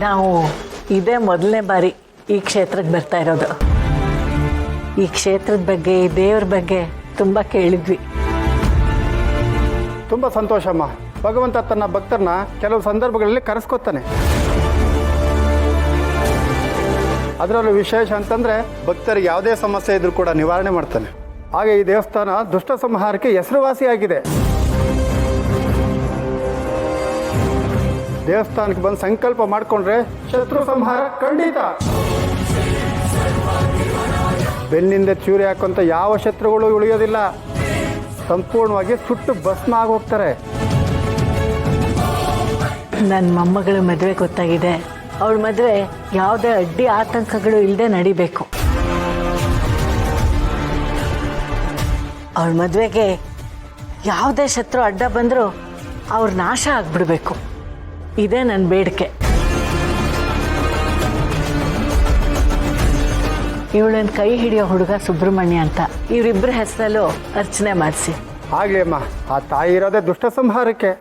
ನಾವು ಇದೇ ಮೊದಲನೇ ಬಾರಿ ಈ ಕ್ಷೇತ್ರಕ್ಕೆ ಬರ್ತಾ ಇರೋದು. ಈ ಕ್ಷೇತ್ರದ ಬಗ್ಗೆ, ಈ ದೇವ್ರ ಬಗ್ಗೆ ತುಂಬ ಕೇಳಿದ್ವಿ. ತುಂಬ ಸಂತೋಷಮ್ಮ. ಭಗವಂತ ತನ್ನ ಭಕ್ತರನ್ನ ಕೆಲವು ಸಂದರ್ಭಗಳಲ್ಲಿ ಕರೆಸ್ಕೊತಾನೆ. ಅದರಲ್ಲೂ ವಿಶೇಷ ಅಂತಂದರೆ ಭಕ್ತರಿಗೆ ಯಾವುದೇ ಸಮಸ್ಯೆ ಇದ್ರೂ ಕೂಡ ನಿವಾರಣೆ ಮಾಡ್ತಾನೆ. ಹಾಗೆ ಈ ದೇವಸ್ಥಾನ ದುಷ್ಟ ಸಂಹಾರಕ್ಕೆ ಹೆಸರುವಾಸಿಯಾಗಿದೆ. ದೇವಸ್ಥಾನಕ್ಕೆ ಬಂದು ಸಂಕಲ್ಪ ಮಾಡಿಕೊಂಡ್ರೆ ಶತ್ರು ಸಂಹಾರ ಖಂಡಿತ. ಬೆನ್ನಿಂದ ಚೂರಿ ಹಾಕುವಂಥ ಯಾವ ಶತ್ರುಗಳು ಉಳಿಯೋದಿಲ್ಲ. ಸಂಪೂರ್ಣವಾಗಿ ಸುಟ್ಟು ಭಸ್ಮ ಆಗೋಗ್ತಾರೆ. ನನ್ನ ಮೊಮ್ಮಗಳ ಮದುವೆ ಗೊತ್ತಾಗಿದೆ. ಅವಳ ಮದುವೆ ಯಾವುದೇ ಅಡ್ಡಿ ಆತಂಕಗಳು ಇಲ್ಲದೆ ನಡಿಬೇಕು. ಅವಳ ಮದುವೆಗೆ ಯಾವುದೇ ಶತ್ರು ಅಡ್ಡ ಬಂದರೂ ಅವ್ರ ನಾಶ ಆಗ್ಬಿಡ್ಬೇಕು. ಇದೇ ನನ್ನ ಬೇಡಿಕೆ. ಇವಳನ್ನ ಕೈ ಹಿಡಿಯೋ ಹುಡುಗ ಸುಬ್ರಹ್ಮಣ್ಯ ಅಂತ, ಇವರಿಬ್ಬರ ಹೆಸರಲ್ಲೂ ಅರ್ಚನೆ ಮಾಡಿಸಿ. ಆಗಲಿ ಅಮ್ಮ. ಆ ತಾಯಿ ಇರೋದೇ ದುಷ್ಟ ಸಂಹಾರಕ್ಕೆ.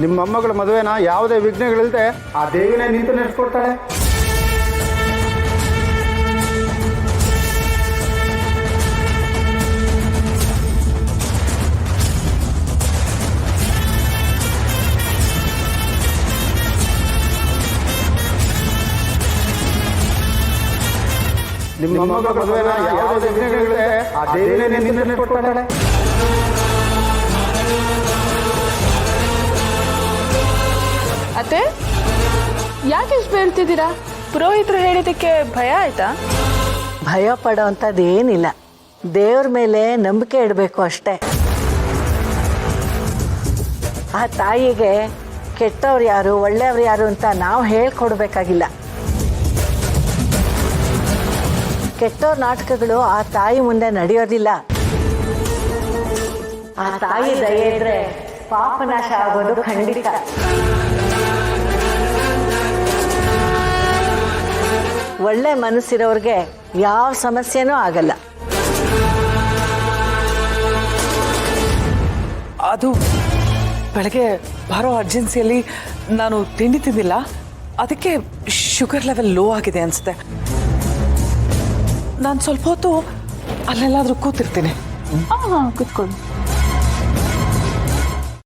ನಿಮ್ಮ ಮೊಮ್ಮಗಳ ಮದುವೆನ ಯಾವುದೇ ವಿಘ್ನಗಳಿಲ್ಲದೆ ಆ ದೇವಿನೇ ನಿಂತು ನಡೆಸ್ಕೊಡ್ತಾಳೆ. ನಿಮ್ಮ ಮೊಮ್ಮಗಳ ಮದುವೆನ ಯಾವುದೇ ವಿಘ್ನಗಳಿಲ್ಲದೆ ಆ ದೇವಿನೇ ನಿಂತು ನಡೆಸ್ಕೊಡ್ತಾಳೆ. ಅತ್ತೆ, ಯಾಕೆ ಇಷ್ಟು ಬೀಳ್ತಿದ್ದೀರಾ? ಪುರೋಹಿತರು ಹೇಳಿದ್ದಕ್ಕೆ ಭಯ ಆಯ್ತಾ? ಭಯ ಪಡೋ ಅಂಥದ್ದು ಏನಿಲ್ಲ. ದೇವ್ರ ಮೇಲೆ ನಂಬಿಕೆ ಇಡಬೇಕು ಅಷ್ಟೇ. ಆ ತಾಯಿಗೆ ಕೆಟ್ಟವ್ರು ಯಾರು, ಒಳ್ಳೆಯವ್ರು ಯಾರು ಅಂತ ನಾವು ಹೇಳ್ಕೊಡ್ಬೇಕಾಗಿಲ್ಲ. ಕೆಟ್ಟವ್ರ ನಾಟಕಗಳು ಆ ತಾಯಿ ಮುಂದೆ ನಡೆಯೋದಿಲ್ಲ. ಆ ತಾಯಿ ದಯೆ ಇದ್ರೆ ಪಾಪನಾಶ ಆಗೋದು ಖಂಡಿತ. ಒಳ್ಳೆ ಮನಸ್ಸಿರೋರಿಗೆ ಯಾವ ಸಮಸ್ಯೆನೂ ಆಗಲ್ಲ. ಅದು ಬೆಳಗ್ಗೆ ಬರೋ ಅರ್ಜೆನ್ಸಿಯಲ್ಲಿ ನಾನು ತಿಂಡಿ ತಿಂದಿಲ್ಲ, ಅದಕ್ಕೆ ಶುಗರ್ ಲೆವೆಲ್ ಲೋ ಆಗಿದೆ ಅನಿಸುತ್ತೆ. ನಾನು ಸ್ವಲ್ಪ ಹೊತ್ತು ಅಲ್ಲೆಲ್ಲಾದರೂ ಕೂತಿರ್ತೀನಿ. ಹಾಂ, ಕೂತ್ಕೊಳ್ಳಿ.